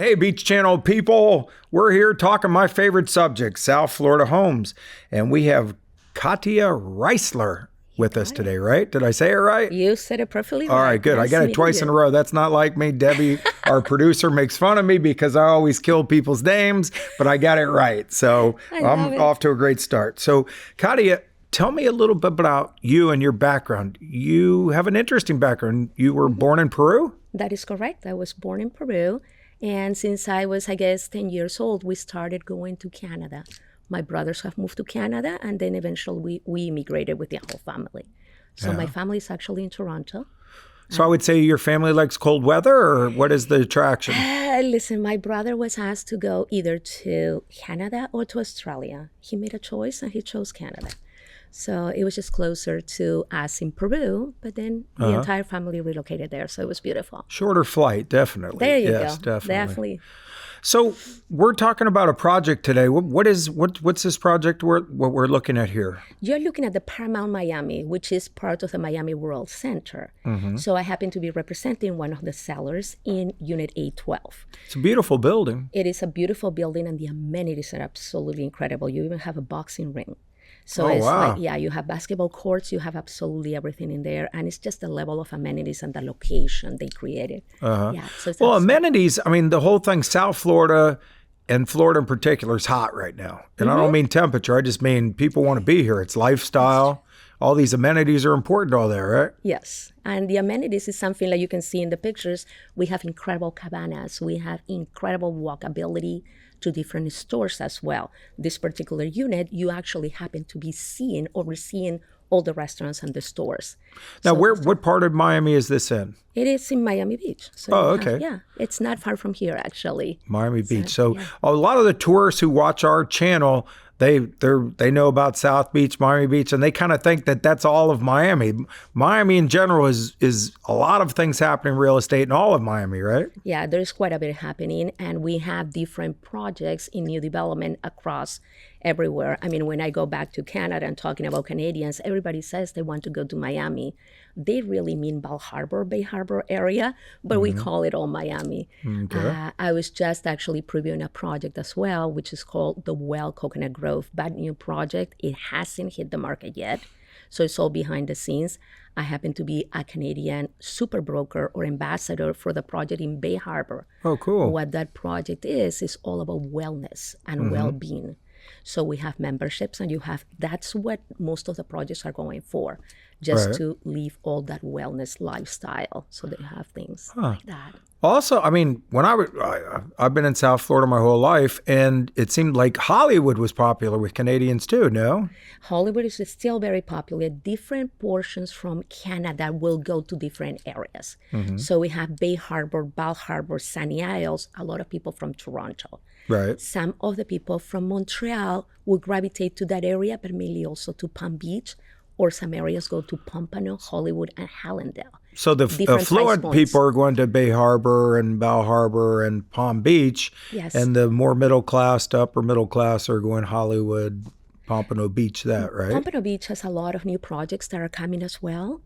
Hey, Beach Channel people, we're here talking my favorite subject, South Florida homes. And we have Katia Reisler with us today, right? Did I say it right? You said it perfectly right. All right, good. I got it twice in a row. That's not like me. Debbie, our producer, makes fun of me because I always kill people's names, but I got it right. So I'm off to a great start. So, Katia, tell me a little bit about you and your background. You have an interesting background. You were born in Peru? That is correct. I was born in Peru. And since I was, 10 years old, we started going to Canada. My brothers have moved to Canada, and then eventually we immigrated with the whole family. So my family is actually in Toronto. So I would say your family likes cold weather, or what is the attraction? Listen, my brother was asked to go either to Canada or to Australia. He made a choice, and he chose Canada. So it was just closer to us in Peru, but then the entire family relocated there, so it was beautiful. Shorter flight, definitely. There you yes, go. Definitely. So we're talking about a project today. What's this project what we're looking at here? You're looking at the Paramount Miami, which is part of the Miami World Center. Mm-hmm. So I happen to be representing one of the sellers in Unit 812. It's a beautiful building. It is a beautiful building, and the amenities are absolutely incredible. You even have a boxing ring. So wow. You have basketball courts, you have absolutely everything in there. And it's just the level of amenities and the location they created. Yeah, so it's amenities, I mean, the whole thing, South Florida and Florida in particular is hot right now. And I don't mean temperature, I just mean people want to be here. It's lifestyle. All these amenities are important all there, right? Yes. And the amenities is something like you can see in the pictures. We have incredible cabanas. We have incredible walkability to different stores as well. This particular unit, you actually happen to be overseeing all the restaurants and the stores. Now, what part of Miami is this in? It is in Miami Beach. So okay. It's not far from here, actually. Miami Beach. So a lot of the tourists who watch our channel, they know about South Beach, Miami Beach, and they kind of think that that's all of Miami. Miami in general is a lot of things happening in real estate in all of Miami, right? Yeah, there's quite a bit happening, and we have different projects in new development across everywhere. I mean, when I go back to Canada and talking about Canadians, everybody says they want to go to Miami. They really mean Bal Harbour, Bay Harbor area, but we call it all Miami. Okay. I was just actually previewing a project as well, which is called the Well Coconut Grove. Bad new project. It hasn't hit the market yet, so it's all behind the scenes. I happen to be a Canadian super broker or ambassador for the project in Bay Harbor. Oh, cool. What that project is all about wellness and well-being. So we have memberships, and that's what most of the projects are going for, just to live all that wellness lifestyle. So they have things like that. Also, I mean, when I've been in South Florida my whole life, and it seemed like Hollywood was popular with Canadians too, no? Hollywood is still very popular. Different portions from Canada will go to different areas. So we have Bay Harbor, Bal Harbor, Sunny Isles, a lot of people from Toronto. Right. Some of the people from Montreal will gravitate to that area, but mainly also to Palm Beach, or some areas go to Pompano, Hollywood, and Hallandale. So the affluent people are going to Bay Harbor and Bal Harbor and Palm Beach, and the more middle class to upper middle class are going Hollywood, Pompano Beach, right? Pompano Beach has a lot of new projects that are coming as well.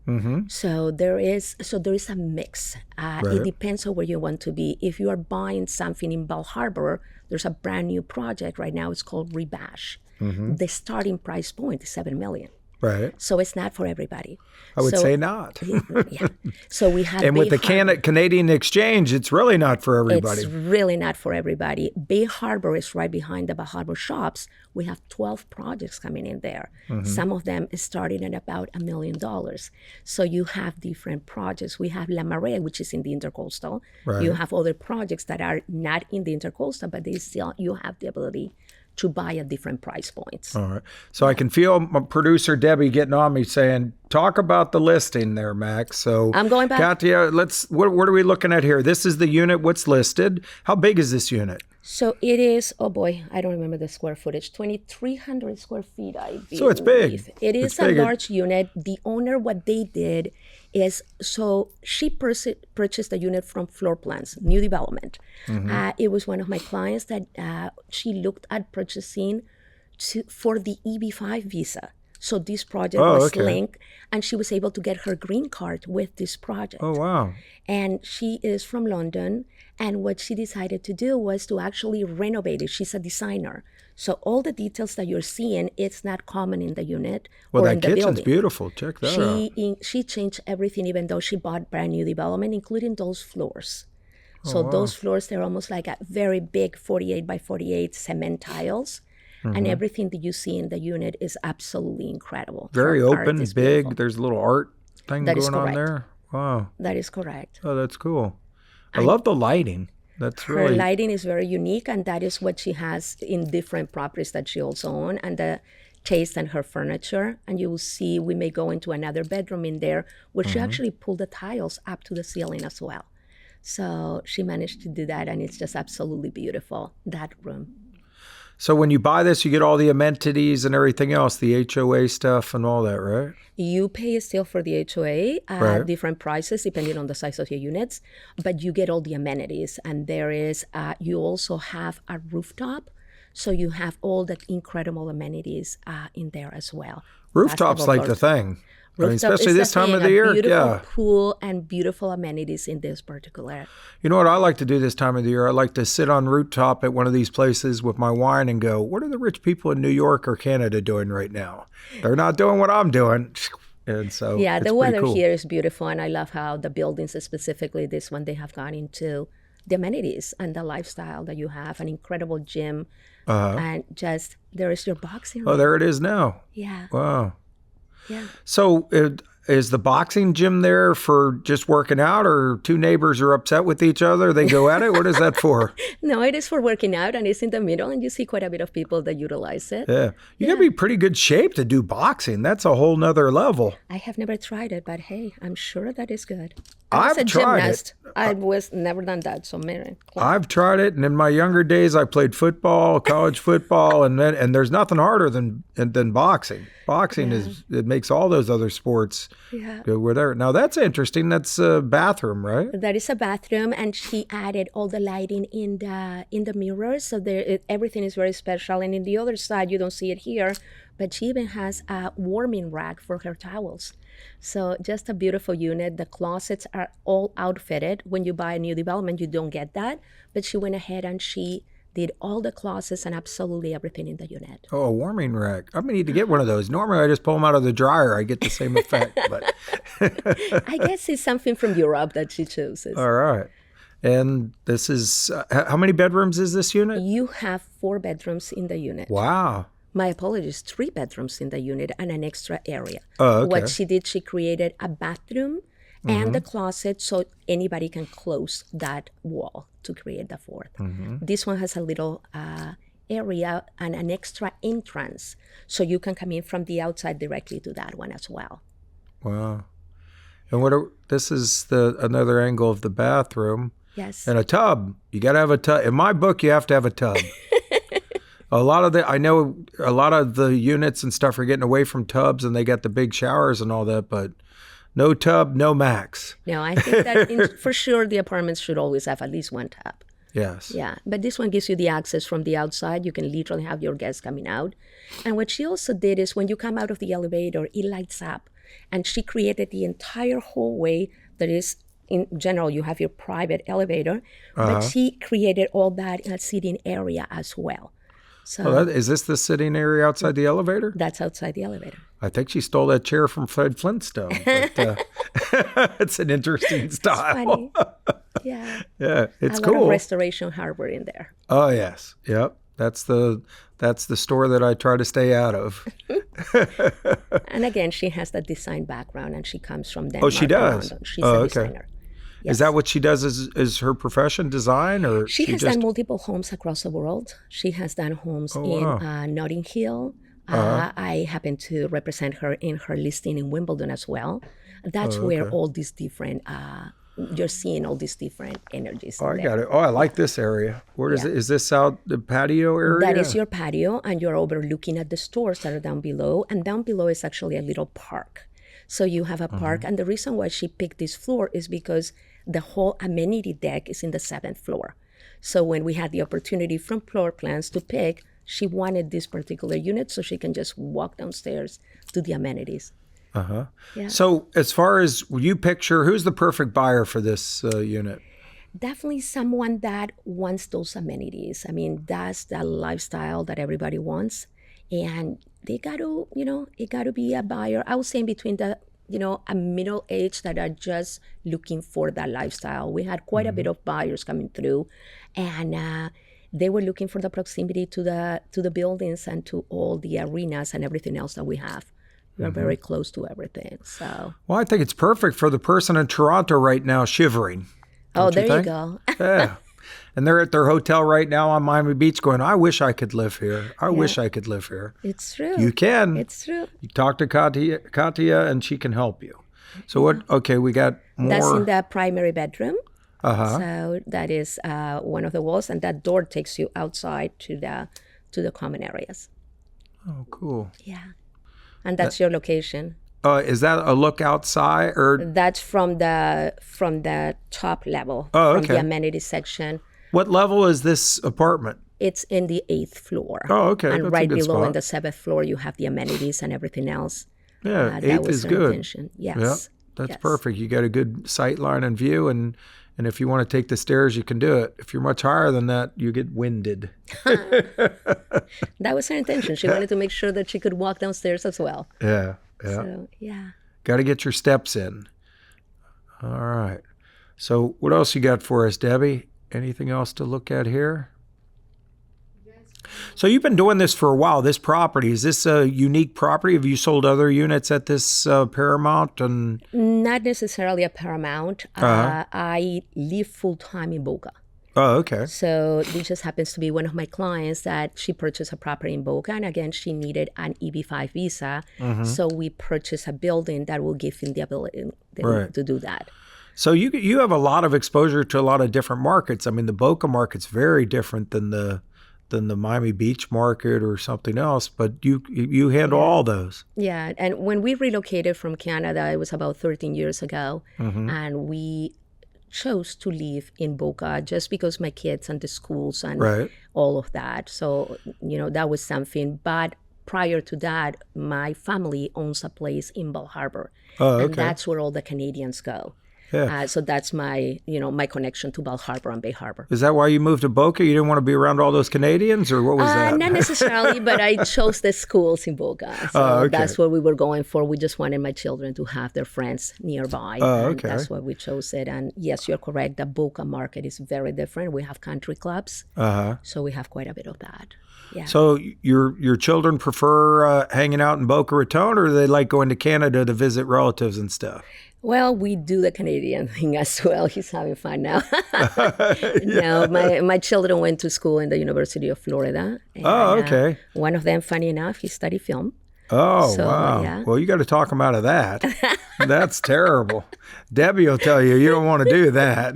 So there is a mix. It depends on where you want to be. If you are buying something in Bal Harbor, there's a brand new project right now. It's called Rebash. The starting price point is $7 million. Right. So it's not for everybody. I would say not. So we have and with the Canadian exchange, it's really not for everybody. It's really not for everybody. Bay Harbor is right behind the Bal Harbor shops. We have 12 projects coming in there. Some of them is starting at about $1 million. So you have different projects. We have La Marea, which is in the Intercoastal. Right. You have other projects that are not in the Intercoastal, but you have the ability to buy at different price points. All right. So I can feel my producer, Debbie, getting on me saying, talk about the listing there, Max. So I'm going back. Katia, what are we looking at here? This is the unit, what's listed. How big is this unit? So it is, oh boy, I don't remember the square footage, 2,300 square feet, I believe. So it's big. It is a large unit. The owner, what they did is, so she purchased the unit from Floor Plans, new development. It was one of my clients that she looked at purchasing for the EB-5 visa, So this project was linked, and she was able to get her green card with this project. Oh, wow. And she is from London, and what she decided to do was to actually renovate it. She's a designer. So all the details that you're seeing, it's not common in the unit or in the building. Well, that kitchen's beautiful. Check that out. She changed everything, even though she bought brand new development, including those floors. So those floors, they're almost like a very big 48 by 48 cement tiles. And everything that you see in the unit is absolutely incredible. Very open, big. Beautiful. There's a little art thing going on there. Wow. That is correct. Oh, that's cool. I love the lighting. Her lighting is very unique, and that is what she has in different properties that she also owns, and the taste and her furniture. And you will see, we may go into another bedroom in there where she actually pulled the tiles up to the ceiling as well. So she managed to do that, and it's just absolutely beautiful, that room. So when you buy this, you get all the amenities and everything else, the HOA stuff and all that, right? You pay still for the HOA at different prices depending on the size of your units, but you get all the amenities. And there is, you also have a rooftop, so you have all the incredible amenities in there as well. Rooftops like the thing. I mean, especially this time of the year. Beautiful pool and beautiful amenities in this particular. You know what I like to do this time of the year? I like to sit on rooftop at one of these places with my wine and go, what are the rich people in New York or Canada doing right now? They're not doing what I'm doing. And so yeah, the weather here is beautiful, and I love how the buildings, specifically this one, they have gone into the amenities and the lifestyle that you have, an incredible gym, and just there is your boxing room. Oh, there it is now. Yeah. Wow. Yeah. So is the boxing gym there for just working out, or two neighbors are upset with each other? They go at it? What is that for? No, it is for working out, and it's in the middle, and you see quite a bit of people that utilize it. Yeah. You got to be pretty good shape to do boxing. That's a whole nother level. I have never tried it, but hey, I'm sure that is good. I've tried it. I was never done that, so maybe. I've tried it, and in my younger days, I played football, college football, and there's nothing harder than boxing. Boxing it makes all those other sports go where they're. Now that's interesting. That's a bathroom, right? That is a bathroom, and she added all the lighting in the mirrors, so everything is very special. And in the other side, you don't see it here, but she even has a warming rack for her towels. So just a beautiful unit. The closets are all outfitted. When you buy a new development, you don't get that. But she went ahead and she did all the closets and absolutely everything in the unit. Oh, a warming rack. I'm going to need to get one of those. Normally, I just pull them out of the dryer. I get the same effect. But I guess it's something from Europe that she chooses. All right. And this is, how many bedrooms is this unit? You have 4 bedrooms in the unit. Wow. My apologies, 3 bedrooms in the unit and an extra area. Oh, okay. What she did, she created a bathroom and the closet so anybody can close that wall to create the 4th. This one has a little area and an extra entrance, so you can come in from the outside directly to that one as well. Wow. And this is another angle of the bathroom. Yes. And a tub. You got to have a tub. In my book, you have to have a tub. I know a lot of the units and stuff are getting away from tubs, and they got the big showers and all that, but no tub, no max. No, I think that for sure the apartments should always have at least one tub. Yes. Yeah, but this one gives you the access from the outside. You can literally have your guests coming out. And what she also did is when you come out of the elevator, it lights up. And she created the entire hallway that is, in general, you have your private elevator, but she created all that in a seating area as well. So is this the sitting area outside the elevator? That's outside the elevator. I think she stole that chair from Fred Flintstone. But, it's an interesting style. It's funny. Yeah. Yeah, it's cool. A lot of Restoration Harbor in there. Oh, yes. Yep. That's the store that I try to stay out of. And again, she has that design background, and she comes from Denmark. Oh, she does? She's a designer. Yes. Is that what she does? Is her profession design, or she has done multiple homes across the world? She has done homes in Notting Hill. I happen to represent her in her listing in Wimbledon as well. That's where all these different you're seeing all these different energies. Oh, I got it. Oh, I like this area. Where is it? Is this out the patio area? That is your patio, and you're overlooking at the stores that are down below. And down below is actually a little park. So you have a park, and the reason why she picked this floor is because the whole amenity deck is in the 7th floor. So when we had the opportunity from floor plans to pick, she wanted this particular unit so she can just walk downstairs to the amenities. Yeah. So as far as you picture, who's the perfect buyer for this unit? Definitely someone that wants those amenities. I mean, that's the lifestyle that everybody wants. And they got to, it got to be a buyer. I was saying between the, a middle age that are just looking for that lifestyle. We had quite a bit of buyers coming through, and they were looking for the proximity to the buildings and to all the arenas and everything else that we have. We're very close to everything. So. Well, I think it's perfect for the person in Toronto right now shivering. Oh, there you go. Yeah. And they're at their hotel right now on Miami Beach going, I wish I could live here. I wish I could live here. It's true. You can. It's true. You talk to Katia and she can help you. So we got more. That's in the primary bedroom. So that is one of the walls, and that door takes you outside to the common areas. Oh, cool. Yeah. And that's your location. Is that a look outside, or that's from the top level? Oh, okay. From the amenity section. What level is this apartment? It's in the 8th floor. Oh, okay. And that's right a good below spot. on the 7th floor, you have the amenities and everything else. Yeah, that 8th was is her good. intention. Yes. Yeah, that's Yes. perfect. You got a good sight line and view, and if you want to take the stairs, you can do it. If you're much higher than that, you get winded. That was her intention. She wanted to make sure that she could walk downstairs as well. Yeah. So, yeah. Got to get your steps in. All right. So what else you got for us, Debbie? Anything else to look at here? So you've been doing this for a while. This property, is this a unique property? Have you sold other units at this Paramount? And Not necessarily a Paramount. I live full-time in Boca. Oh, okay. So this just happens to be one of my clients that she purchased a property in Boca. And again, she needed an EB-5 visa. So we purchased a building that will give him the ability to do that. So you have a lot of exposure to a lot of different markets. I mean, the Boca market's very different than the Miami Beach market or something else, but you handle all those. Yeah, and when we relocated from Canada, it was about 13 years ago, and we chose to live in Boca just because my kids and the schools and all of that. So, that was something. But prior to that, my family owns a place in Bal Harbour, and that's where all the Canadians go. Yeah. So that's my, my connection to Bal Harbour and Bay Harbor. Is that why you moved to Boca? You didn't want to be around all those Canadians, or what was that? Not necessarily, but I chose the schools in Boca. So that's what we were going for. We just wanted my children to have their friends nearby. And that's why we chose it. And yes, you're correct. The Boca market is very different. We have country clubs. So we have quite a bit of that. Yeah. So your children prefer hanging out in Boca Raton, or do they like going to Canada to visit relatives and stuff? Well, we do the Canadian thing as well. He's having fun now. No, my children went to school in the University of Florida. And, one of them, funny enough, he studied film. Oh, wow. Yeah. Well, you got to talk him out of that. That's terrible. Debbie will tell you don't want to do that.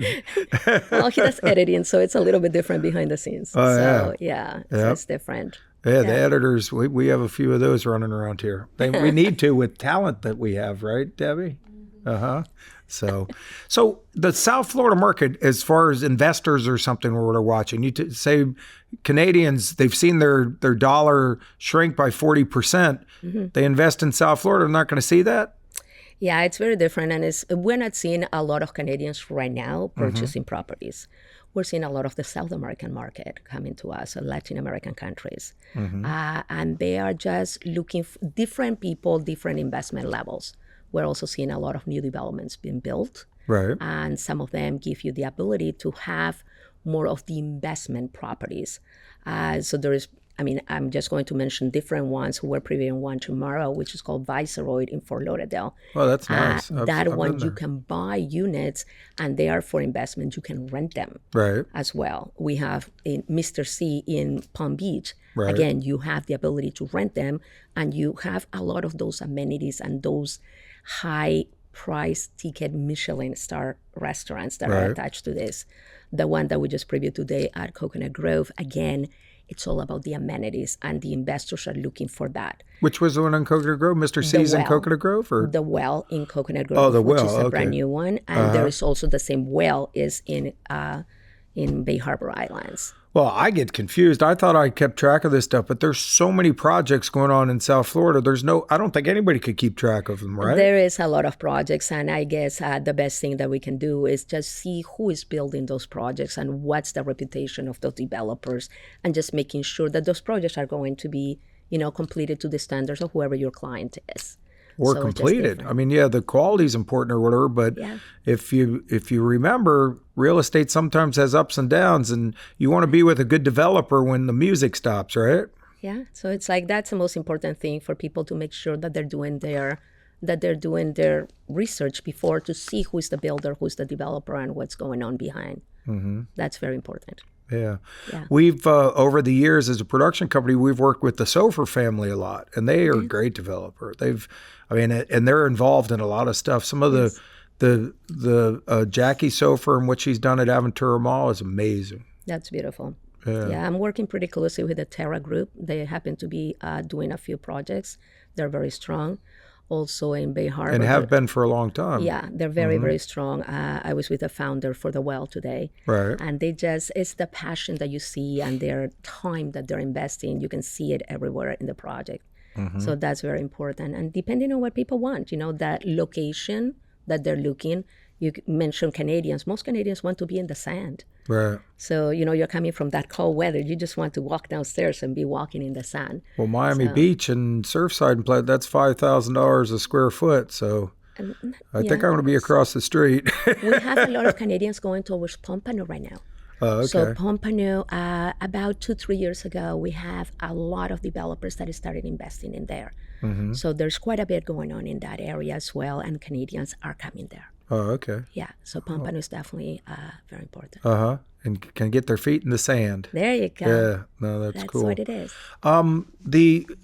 Well, he does editing, so it's a little bit different behind the scenes. So it's different. Yeah, the editors, we have a few of those running around here. We need to with talent that we have, right, Debbie? So the South Florida market, as far as investors or something we're watching, you say Canadians, they've seen their dollar shrink by 40%. They invest in South Florida. They're not going to see that? Yeah, it's very different. And we're not seeing a lot of Canadians right now purchasing properties. We're seeing a lot of the South American market coming to us, Latin American countries. And they are just looking for different people, different investment levels. We're also seeing a lot of new developments being built. Right. And some of them give you the ability to have more of the investment properties. So there is, I'm just going to mention different ones. We're previewing one tomorrow, which is called Viceroy in Fort Lauderdale. Oh, that's nice. That one, you can buy units, and they are for investment. You can rent them as well. We have in Mr. C in Palm Beach. Right. Again, you have the ability to rent them, and you have a lot of those amenities and those high price ticket Michelin star restaurants that are attached to this. The one that we just previewed today at Coconut Grove, again, it's all about the amenities, and the investors are looking for that. Which was the one in Coconut Grove? Mr. C's in Coconut Grove? Or? The Well in Coconut Grove, which is a brand new one. And there is also the same well is in Bay Harbor Islands. Well, I get confused. I thought I kept track of this stuff, but there's so many projects going on in South Florida. I don't think anybody could keep track of them, right? There is a lot of projects, and I guess the best thing that we can do is just see who is building those projects and what's the reputation of those developers, and just making sure that those projects are going to be, completed to the standards of whoever your client is. Or completed. I mean, yeah, the quality is important or whatever, but if you remember, real estate sometimes has ups and downs, and you want to be with a good developer when the music stops, right? Yeah. So it's like that's the most important thing for people to make sure that they're doing their research before to see who's the builder, who's the developer, and what's going on behind. Mm-hmm. That's very important. Yeah. We've, over the years as a production company, we've worked with the Sofer family a lot, and they are a great developer. And they're involved in a lot of stuff. Some of the Jackie Sofer and what she's done at Aventura Mall is amazing. That's beautiful. Yeah, I'm working pretty closely with the Terra Group. They happen to be doing a few projects. They're very strong. Also in Bay Harbor. And have been for a long time. Yeah, they're very, very strong. I was with the founder for the well today. Right. And it's the passion that you see and their time that they're investing. You can see it everywhere in the project. Mm-hmm. So that's very important. And depending on what people want, that location that they're looking, you mentioned Canadians. Most Canadians want to be in the sand. Right. So, you're coming from that cold weather. You just want to walk downstairs and be walking in the sand. Well, Miami Beach and Surfside, and that's $5,000 a square foot. So I think I'm going to be across the street. We have a lot of Canadians going towards Pompano right now. Oh, okay. So Pompano, about 2-3 years ago, we have a lot of developers that started investing in there. Mm-hmm. So there's quite a bit going on in that area as well, and Canadians are coming there. Oh, okay. Yeah, so Pompano is definitely very important. Uh-huh. And can get their feet in the sand. There you go. Yeah, no, that's cool. That's what it is.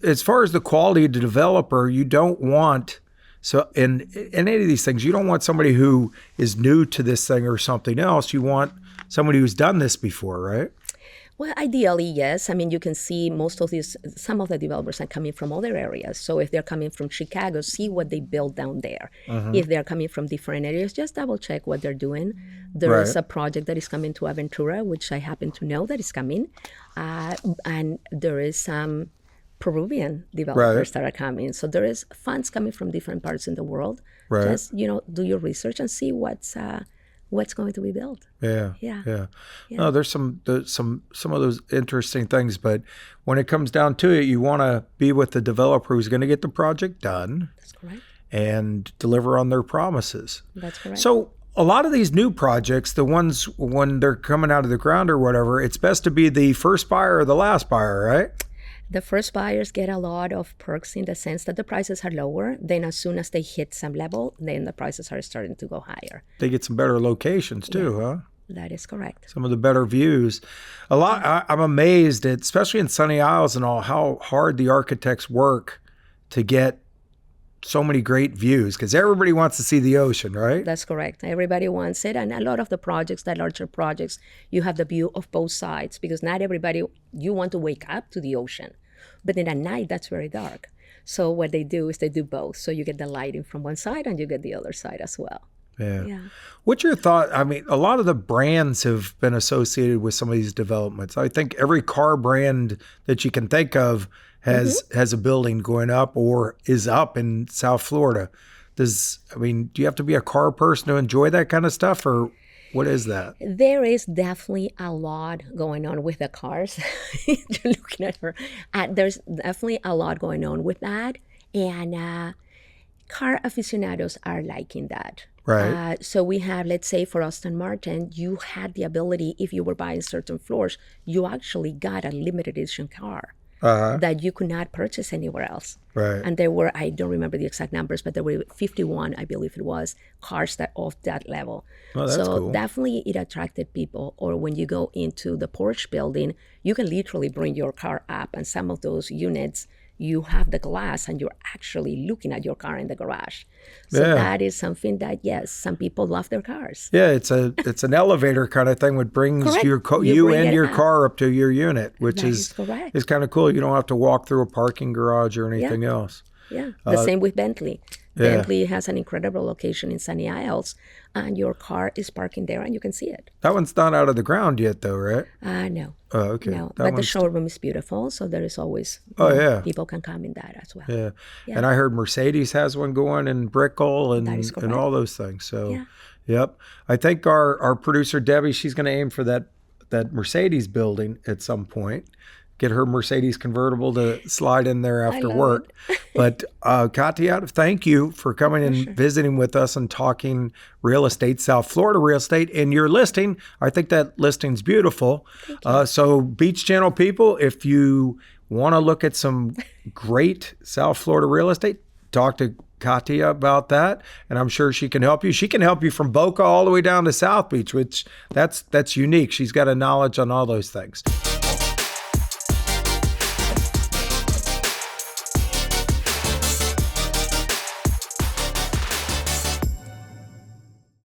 As far as the quality of the developer, you don't want, so in any of these things, you don't want somebody who is new to this thing or something else. You want somebody who's done this before, right? Well, ideally, yes. I mean, you can see some of the developers are coming from other areas. So if they're coming from Chicago, see what they built down there. Mm-hmm. If they're coming from different areas, just double check what they're doing. There is a project that is coming to Aventura, which I happen to know that is coming. And there is some Peruvian developers that are coming. So there is funds coming from different parts in the world. Right. Just, do your research and see what's going to be built. Yeah. No, there's some of those interesting things, but when it comes down to it, you want to be with the developer who's going to get the project done. That's correct. And deliver on their promises. That's correct. So a lot of these new projects, the ones when they're coming out of the ground or whatever, it's best to be the first buyer or the last buyer, right? The first buyers get a lot of perks in the sense that the prices are lower. Then as soon as they hit some level, then the prices are starting to go higher. They get some better locations too, huh? That is correct. Some of the better views. I'm amazed at, especially in Sunny Isles and all, how hard the architects work to get so many great views, because everybody wants to see the ocean, right? That's correct. Everybody wants it. And a lot of the projects, the larger projects, you have the view of both sides, because not everybody, you want to wake up to the ocean. But then at night, that's very dark. So what they do is they do both. So you get the lighting from one side and you get the other side as well. Yeah. What's your thought? I mean, a lot of the brands have been associated with some of these developments. I think every car brand that you can think of has a building going up or is up in South Florida. Do you have to be a car person to enjoy that kind of stuff, or what is that? There is definitely a lot going on with the cars. You're looking at her. There's definitely a lot going on with that. And car aficionados are liking that. Right. So we have, let's say for Aston Martin, you had the ability, if you were buying certain floors, you actually got a limited edition car that you could not purchase anywhere else. Right. And there were, I don't remember the exact numbers, but there were 51, I believe it was, cars that of that level. Oh, that's cool. Definitely it attracted people. Or when you go into the Porsche building, you can literally bring your car up, and some of those units, you have the glass and you're actually looking at your car in the garage. So that is something that, yes, some people love their cars. Yeah, it's an elevator kind of thing, which brings you and your car up to your unit, which is kind of cool. You don't have to walk through a parking garage or anything else. Yeah, the same with Bentley. Bentley has an incredible location in Sunny Isles, and your car is parking there and you can see it. That one's not out of the ground yet, though, right? No. Oh, okay. No, That but the one's showroom is beautiful, so there is always, yeah. people can come in that as well. Yeah. And I heard Mercedes has one going in Brickell That is and all those things. So, Yeah. yep. I think our producer, Debbie, she's going to aim for that Mercedes building at some point. Get her Mercedes convertible to slide in there after work. But Katia, thank you for coming and visiting with us and talking real estate, South Florida real estate. And your listing, I think that listing's beautiful. So Beach Channel people, if you want to look at some great South Florida real estate, talk to Katia about that, and I'm sure she can help you. She can help you from Boca all the way down to South Beach, which that's unique. She's got a knowledge on all those things.